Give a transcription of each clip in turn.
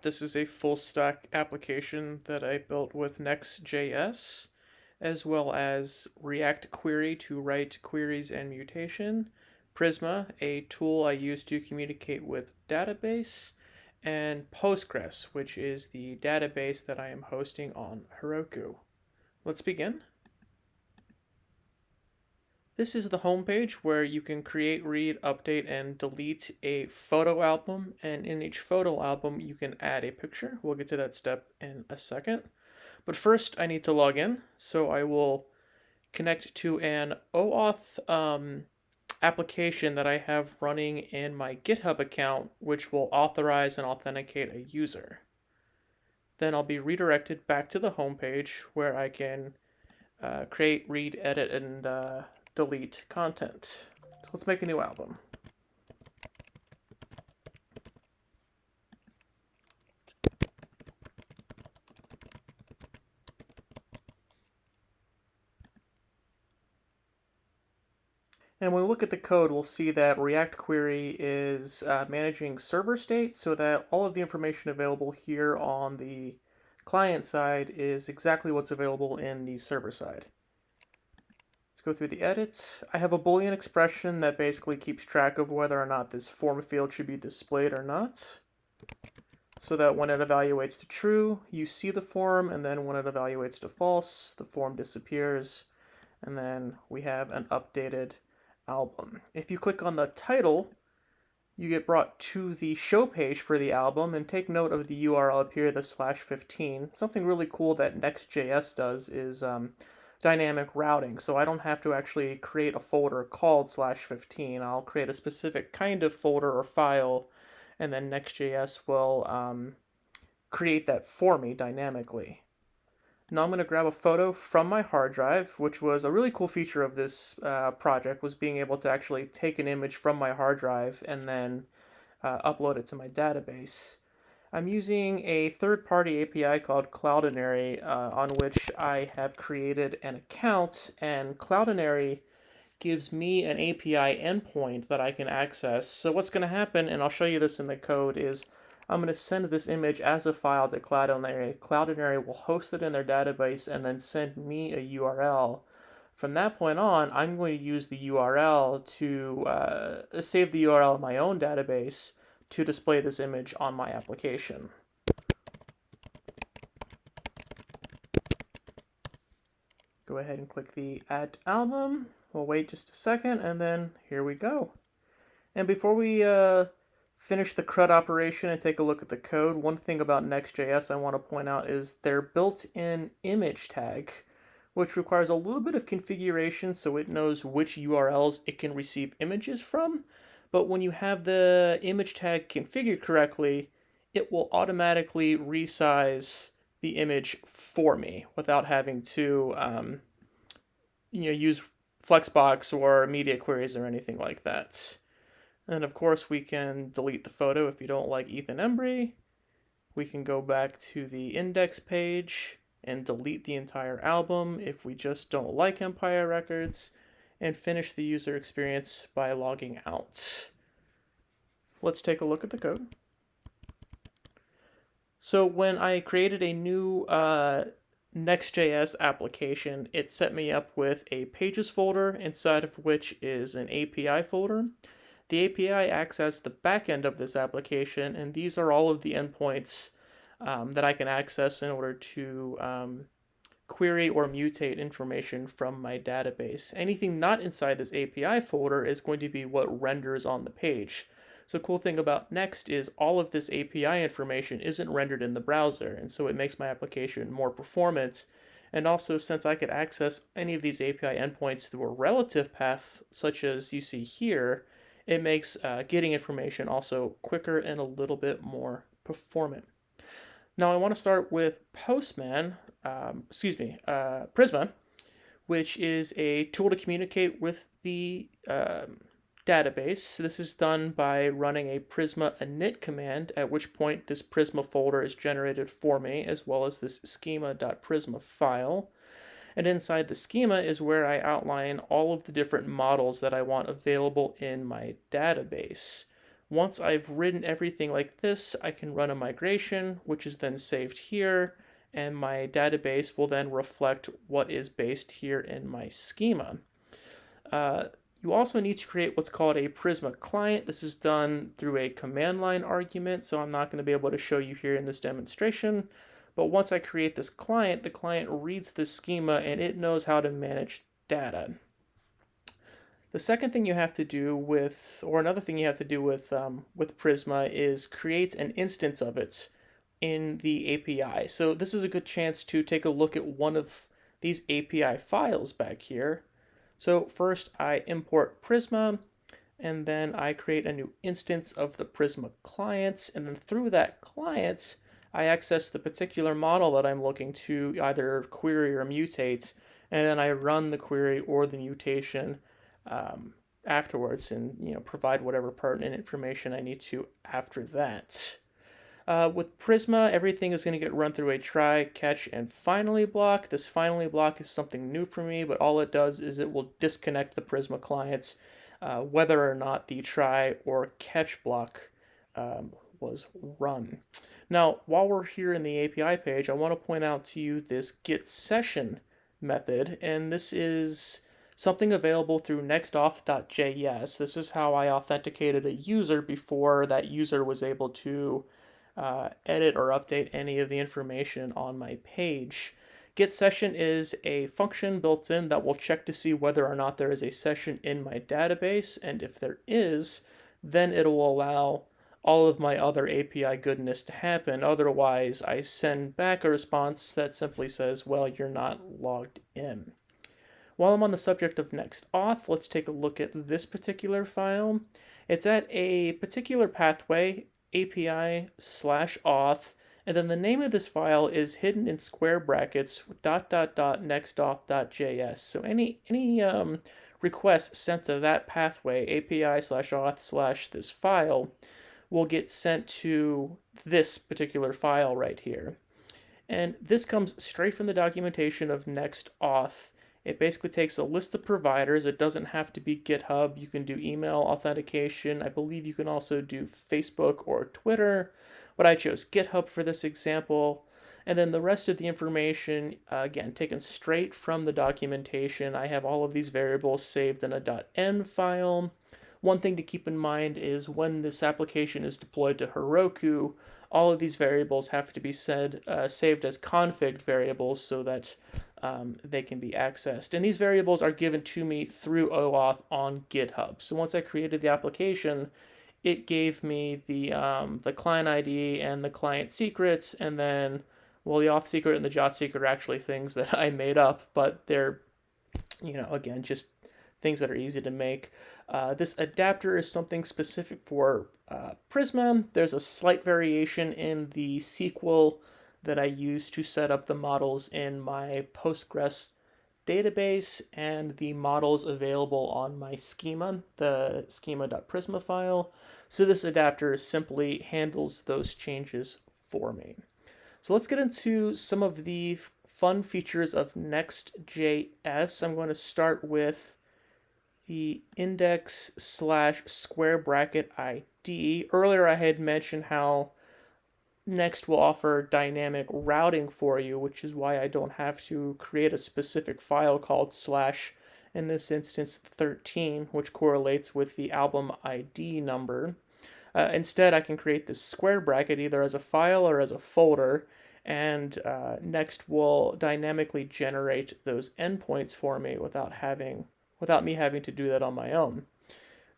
This is a full stack application that I built with Next.js, as well as React Query to write queries and mutation, Prisma, a tool I use to communicate with database, and Postgres, which is the database that I am hosting on Heroku. Let's begin. This is the home page where you can create, read, update, and delete a photo album. And in each photo album, you can add a picture. We'll get to that step in a second. But first, I need to log in. So I will connect to an OAuth application that I have running in my GitHub account, which will authorize and authenticate a user. Then I'll be redirected back to the home page where I can create, read, edit, and delete content. So let's make a new album. And when we look at the code, we'll see that React Query is managing server state so that all of the information available here on the client side is exactly what's available in the server side. Let's go through the edit. I have a Boolean expression that basically keeps track of whether or not this form field should be displayed or not, so that when it evaluates to true, you see the form, and then when it evaluates to false, the form disappears, and then we have an updated album. If you click on the title, you get brought to the show page for the album, and take note of the URL up here, the /15. Something really cool that Next.js does is dynamic routing, so I don't have to actually create a folder called /15. I'll create a specific kind of folder or file, and then Next.js will create that for me dynamically. Now I'm going to grab a photo from my hard drive, which was a really cool feature of this project, was being able to actually take an image from my hard drive and then upload it to my database. I'm using a third-party API called Cloudinary, on which I have created an account, and Cloudinary gives me an API endpoint that I can access. So what's going to happen, and I'll show you this in the code, is I'm going to send this image as a file to Cloudinary. Cloudinary will host it in their database and then send me a URL. From that point on, I'm going to use the URL to save the URL in my own database to display this image on my application. Go ahead and click the Add Album. We'll wait just a second, and then here we go. And before we finish the CRUD operation and take a look at the code, one thing about Next.js I want to point out is their built-in image tag, which requires a little bit of configuration so it knows which URLs it can receive images from. But when you have the image tag configured correctly, it will automatically resize the image for me without having to use Flexbox or media queries or anything like that. And of course, we can delete the photo if you don't like Ethan Embry. We can go back to the index page and delete the entire album if we just don't like Empire Records, and finish the user experience by logging out. Let's take a look at the code. So when I created a new Next.js application, it set me up with a pages folder, inside of which is an API folder. The API acts as the backend of this application, and these are all of the endpoints that I can access in order to query or mutate information from my database. Anything not inside this API folder is going to be what renders on the page. So the cool thing about Next is all of this API information isn't rendered in the browser, and so it makes my application more performant. And also, since I could access any of these API endpoints through a relative path, such as you see here, it makes getting information also quicker and a little bit more performant. Now I want to start with Prisma, which is a tool to communicate with the database. This is done by running a Prisma init command, at which point this Prisma folder is generated for me, as well as this schema.prisma file. And inside the schema is where I outline all of the different models that I want available in my database. Once I've written everything like this, I can run a migration, which is then saved here, and my database will then reflect what is based here in my schema. You also need to create what's called a Prisma client. This is done through a command line argument, so I'm not going to be able to show you here in this demonstration. But once I create this client, the client reads this schema and it knows how to manage data. The second thing you have to do with, or another thing you have to do with Prisma is create an instance of it in the API. So this is a good chance to take a look at one of these API files back here. So first I import Prisma, and then I create a new instance of the Prisma client, and then through that client, I access the particular model that I'm looking to either query or mutate, and then I run the query or the mutation afterwards, and provide whatever pertinent information I need to after that. With Prisma, everything is going to get run through a try, catch, and finally block. This finally block is something new for me, but all it does is it will disconnect the Prisma clients, whether or not the try or catch block was run. Now, while we're here in the API page, I want to point out to you this Git Session method, and this is something available through Next.js. This is how I authenticated a user before that user was able to edit or update any of the information on my page. Git session is a function built in that will check to see whether or not there is a session in my database, and if there is, then it will allow all of my other API goodness to happen. Otherwise, I send back a response that simply says, well, you're not logged in. While I'm on the subject of next auth, let's take a look at this particular file. It's at a particular pathway, API/auth, and then the name of this file is hidden in square brackets .nextauth.js. So any requests sent to that pathway, API/auth/ this file, will get sent to this particular file right here. And this comes straight from the documentation of NextAuth. It basically takes a list of providers. It doesn't have to be GitHub. You can do email authentication. I believe you can also do Facebook or Twitter, but I chose GitHub for this example. And then the rest of the information, again, taken straight from the documentation. I have all of these variables saved in a .env file. One thing to keep in mind is when this application is deployed to Heroku, all of these variables have to be saved as config variables so that they can be accessed. And these variables are given to me through OAuth on GitHub. So once I created the application, it gave me the client ID and the client secrets, and then, well, the auth secret and the jot secret are actually things that I made up, but they're, again, just things that are easy to make. This adapter is something specific for Prisma. There's a slight variation in the SQL that I use to set up the models in my Postgres database and the models available on my schema, the schema.prisma file. So this adapter simply handles those changes for me. So let's get into some of the fun features of Next.js. I'm going to start with the index/square bracket ID. Earlier I had mentioned how Next will offer dynamic routing for you, which is why I don't have to create a specific file called / in this instance 13, which correlates with the album ID number. Instead, I can create this square bracket either as a file or as a folder, and Next will dynamically generate those endpoints for me without me having to do that on my own.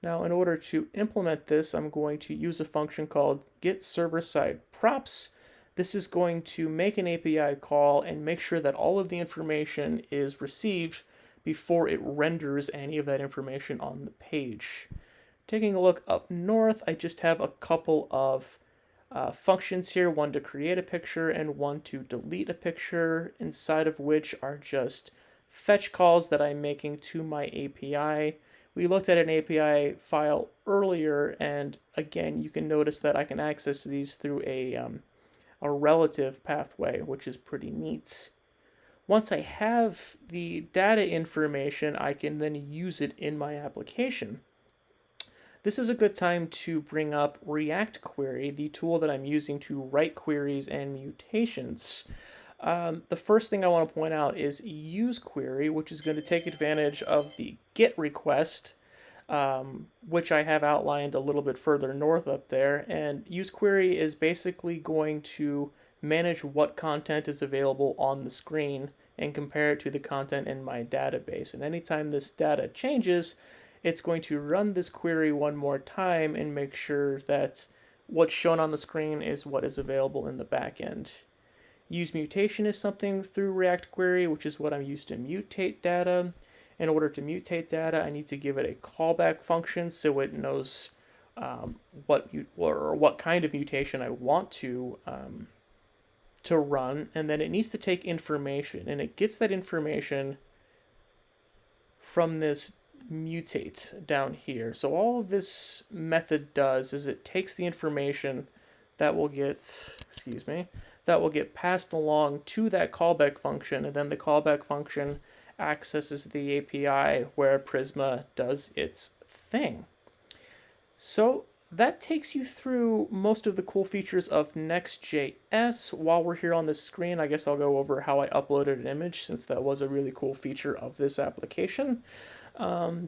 Now, in order to implement this, I'm going to use a function called get server-side props. This is going to make an API call and make sure that all of the information is received before it renders any of that information on the page. Taking a look up north, I just have a couple of functions here, one to create a picture and one to delete a picture, inside of which are just fetch calls that I'm making to my API. We looked at an API file earlier, and again, you can notice that I can access these through a relative pathway, which is pretty neat. Once I have the data information, I can then use it in my application. this is a good time to bring up React Query, the tool that I'm using to write queries and mutations. The first thing I want to point out is use query, which is going to take advantage of the GET request, which I have outlined a little bit further north up there. And use query is basically going to manage what content is available on the screen and compare it to the content in my database. And anytime this data changes, it's going to run this query one more time and make sure that what's shown on the screen is what is available in the backend. Use mutation is something through React Query, which is what I'm used to mutate data. In order to mutate data, I need to give it a callback function so it knows what kind of mutation I want to run, and then it needs to take information, and it gets that information from this mutate down here. So all this method does is it takes the information that will get, passed along to that callback function, and then the callback function accesses the API where Prisma does its thing. So that takes you through most of the cool features of Next.js. While we're here on this screen, I guess I'll go over how I uploaded an image, since that was a really cool feature of this application.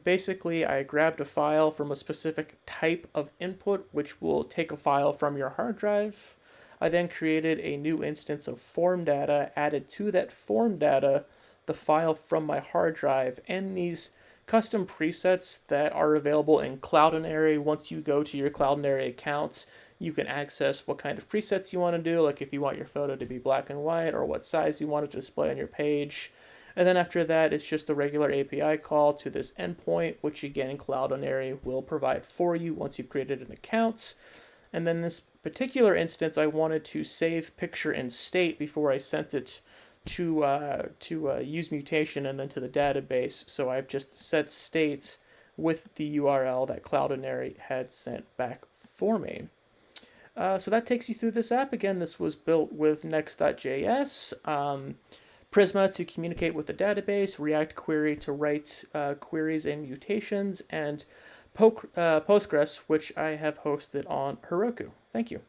Basically, I grabbed a file from a specific type of input, which will take a file from your hard drive. I then created a new instance of form data, added to that form data the file from my hard drive, and these custom presets that are available in Cloudinary. Once you go to your Cloudinary account, you can access what kind of presets you want to do, like if you want your photo to be black and white, or what size you want it to display on your page. And then after that, it's just a regular API call to this endpoint, which again, Cloudinary will provide for you once you've created an account. And then this particular instance, I wanted to save picture and state before I sent it to use mutation and then to the database. So I've just set state with the URL that Cloudinary had sent back for me. So that takes you through this app. Again, this was built with Next.js, Prisma to communicate with the database, React Query to write queries and mutations, and Postgres, which I have hosted on Heroku. Thank you.